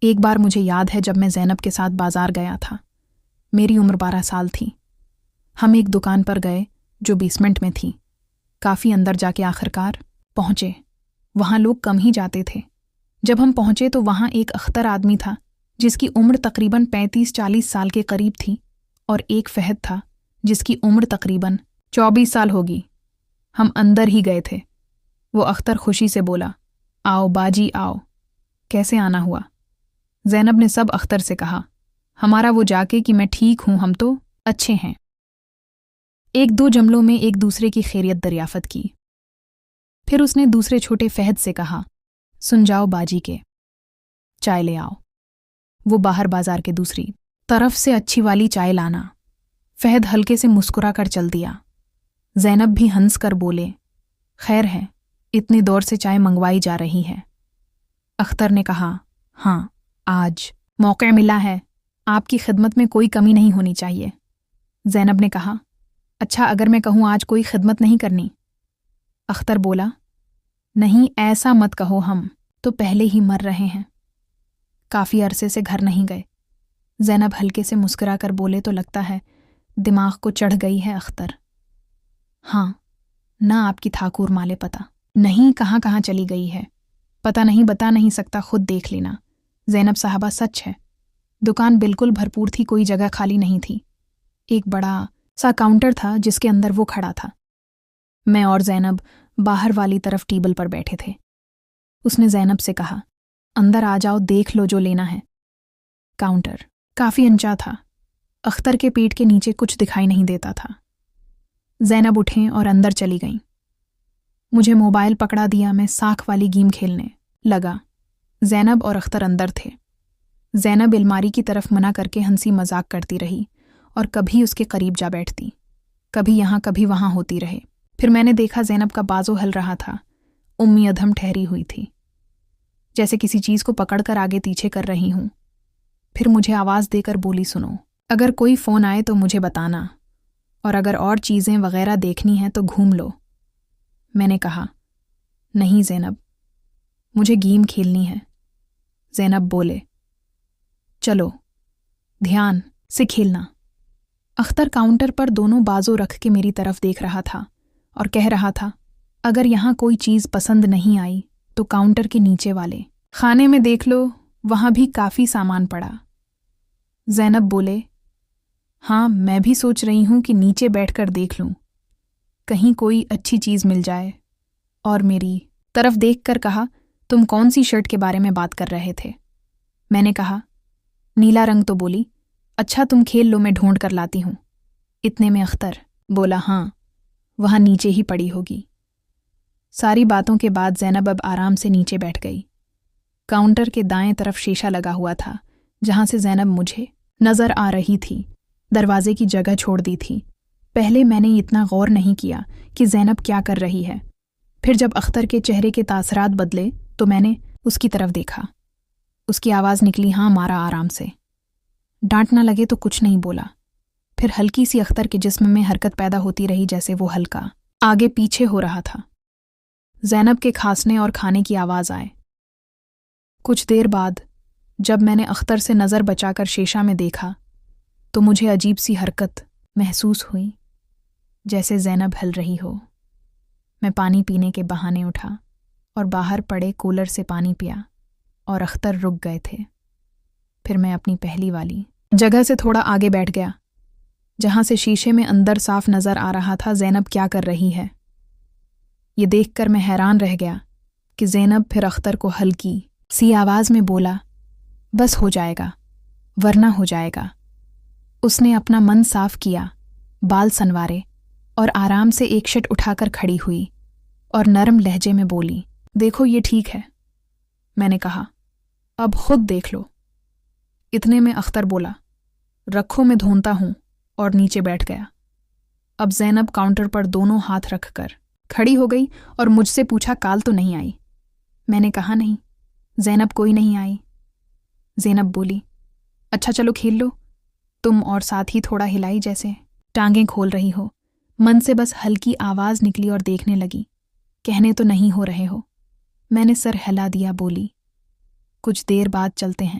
ایک بار مجھے یاد ہے جب میں زینب کے ساتھ بازار گیا تھا. میری عمر 12 سال تھی. ہم ایک دکان پر گئے جو بیسمنٹ میں تھی. کافی اندر جا کے آخرکار پہنچے. وہاں لوگ کم ہی جاتے تھے. جب ہم پہنچے تو وہاں ایک اختر آدمی تھا جس کی عمر تقریباً 35-40 سال کے قریب تھی، اور ایک فہد تھا جس کی عمر تقریباً 24 سال ہوگی. ہم اندر ہی گئے تھے. وہ اختر خوشی سے بولا، آؤ باجی آؤ. کیسے آنا ہوا؟ زینب نے سب اختر سے کہا. ہمارا وہ جا کے کہ میں ٹھیک ہوں، ہم تو اچھے ہیں. ایک دو جملوں میں ایک دوسرے کی خیریت دریافت کی. پھر اس نے دوسرے چھوٹے فہد سے کہا، سن جاؤ باجی کے، چائے لے آؤ. وہ باہر بازار کے دوسری طرف سے اچھی والی چائے لانا. فہد ہلکے سے مسکرا کر چل دیا. زینب بھی ہنس کر بولے، خیر ہے، اتنی دور سے چائے منگوائی جا رہی ہے. اختر نے کہا، ہاں آج موقع ملا ہے، آپ کی خدمت میں کوئی کمی نہیں ہونی چاہیے. زینب نے کہا، اچھا اگر میں کہوں آج کوئی خدمت نہیں کرنی؟ اختر بولا، نہیں ایسا مت کہو، ہم تو پہلے ہی مر رہے ہیں. کافی عرصے سے گھر نہیں گئے. زینب ہلکے سے مسکرا کر بولے، تو لگتا ہے دماغ کو چڑھ گئی ہے اختر. ہاں، نہ آپ کی ٹھاکر مالے پتہ نہیں کہاں کہاں چلی گئی ہے. پتہ نہیں، بتا نہیں سکتا، خود دیکھ لینا. زینب صاحبہ سچ ہے. دکان بالکل بھرپور تھی، کوئی جگہ خالی نہیں تھی. ایک بڑا سا کاؤنٹر تھا جس کے اندر وہ کھڑا تھا. میں اور زینب باہر والی طرف ٹیبل پر بیٹھے تھے. اس نے زینب سے کہا، اندر آ جاؤ، دیکھ لو جو لینا ہے. کاؤنٹر کافی اونچا تھا. اختر کے پیٹ کے نیچے کچھ دکھائی نہیں دیتا تھا. زینب اٹھیں اور اندر چلی گئیں. مجھے موبائل پکڑا دیا. میں ساکھ والی گیم کھیلنے لگا. زینب اور اختر اندر تھے. زینب الماری کی طرف منع کر کے ہنسی مذاق کرتی رہی اور کبھی اس کے قریب جا بیٹھتی، کبھی یہاں کبھی وہاں ہوتی رہے. پھر میں نے دیکھا زینب کا بازو ہل رہا تھا. امی ادھم ٹھہری ہوئی تھی، جیسے کسی چیز کو پکڑ کر آگے پیچھے کر رہی ہوں. پھر مجھے آواز دے کر بولی، سنو، اگر کوئی فون آئے تو مجھے بتانا، اور اگر اور چیزیں وغیرہ دیکھنی ہیں تو گھوم لو. میں نے کہا، نہیں زینب، مجھے گیم کھیلنی ہے. زینب بولے، چلو دھیان سے کھیلنا. اختر کاؤنٹر پر دونوں بازو رکھ کے میری طرف دیکھ رہا تھا اور کہہ رہا تھا، اگر یہاں کوئی چیز پسند نہیں آئی تو کاؤنٹر کے نیچے والے خانے میں دیکھ لو، وہاں بھی کافی سامان پڑا. زینب بولے، ہاں میں بھی سوچ رہی ہوں کہ نیچے بیٹھ کر دیکھ لوں، کہیں کوئی اچھی چیز مل جائے. اور میری طرف دیکھ کر کہا، تم کون سی شرٹ کے بارے میں بات کر رہے تھے؟ میں نے کہا، نیلا رنگ. تو بولی، اچھا تم کھیل لو، میں ڈھونڈ کر لاتی ہوں. اتنے میں اختر بولا، ہاں وہاں نیچے ہی پڑی ہوگی. ساری باتوں کے بعد زینب اب آرام سے نیچے بیٹھ گئی. کاؤنٹر کے دائیں طرف شیشہ لگا ہوا تھا جہاں سے زینب مجھے نظر آ رہی تھی. دروازے کی جگہ چھوڑ دی تھی. پہلے میں نے اتنا غور نہیں کیا کہ زینب کیا کر رہی ہے. پھر جب اختر کے چہرے کے تاثرات بدلے تو میں نے اس کی طرف دیکھا. اس کی آواز نکلی، ہاں مارا آرام سے. ڈانٹ نہ لگے تو کچھ نہیں بولا. پھر ہلکی سی اختر کے جسم میں حرکت پیدا ہوتی رہی، جیسے وہ ہلکا آگے پیچھے ہو رہا تھا. زینب کے کھانسنے اور کھانے کی آواز آئے. کچھ دیر بعد جب میں نے اختر سے نظر بچا کر شیشہ میں دیکھا تو مجھے عجیب سی حرکت محسوس ہوئی، جیسے زینب ہل رہی ہو. میں پانی پینے کے بہانے اٹھا اور باہر پڑے کولر سے پانی پیا، اور اختر رک گئے تھے. پھر میں اپنی پہلی والی جگہ سے تھوڑا آگے بیٹھ گیا، جہاں سے شیشے میں اندر صاف نظر آ رہا تھا زینب کیا کر رہی ہے. یہ دیکھ کر میں حیران رہ گیا کہ زینب پھر اختر کو ہلکی سی آواز میں بولا، بس ہو جائے گا ورنہ ہو جائے گا. اس نے اپنا من صاف کیا، بال سنوارے اور آرام سے ایک شٹ اٹھا کر کھڑی ہوئی اور نرم لہجے میں بولی، دیکھو یہ ٹھیک ہے. میں نے کہا، اب خود دیکھ لو. اتنے میں اختر بولا، رکھو میں دھونتا ہوں، اور نیچے بیٹھ گیا. اب زینب کاؤنٹر پر دونوں ہاتھ رکھ کر کھڑی ہو گئی اور مجھ سے پوچھا، کال تو نہیں آئی؟ میں نے کہا، نہیں زینب کوئی نہیں آئی. زینب بولی، اچھا چلو کھیل لو. تم اور ساتھ ہی تھوڑا ہلائی جیسے ٹانگیں کھول رہی ہو. من سے بس ہلکی آواز نکلی اور دیکھنے لگی، کہنے تو نہیں ہو رہے ہو. میں نے سر ہلا دیا، بولی، کچھ دیر بعد چلتے ہیں.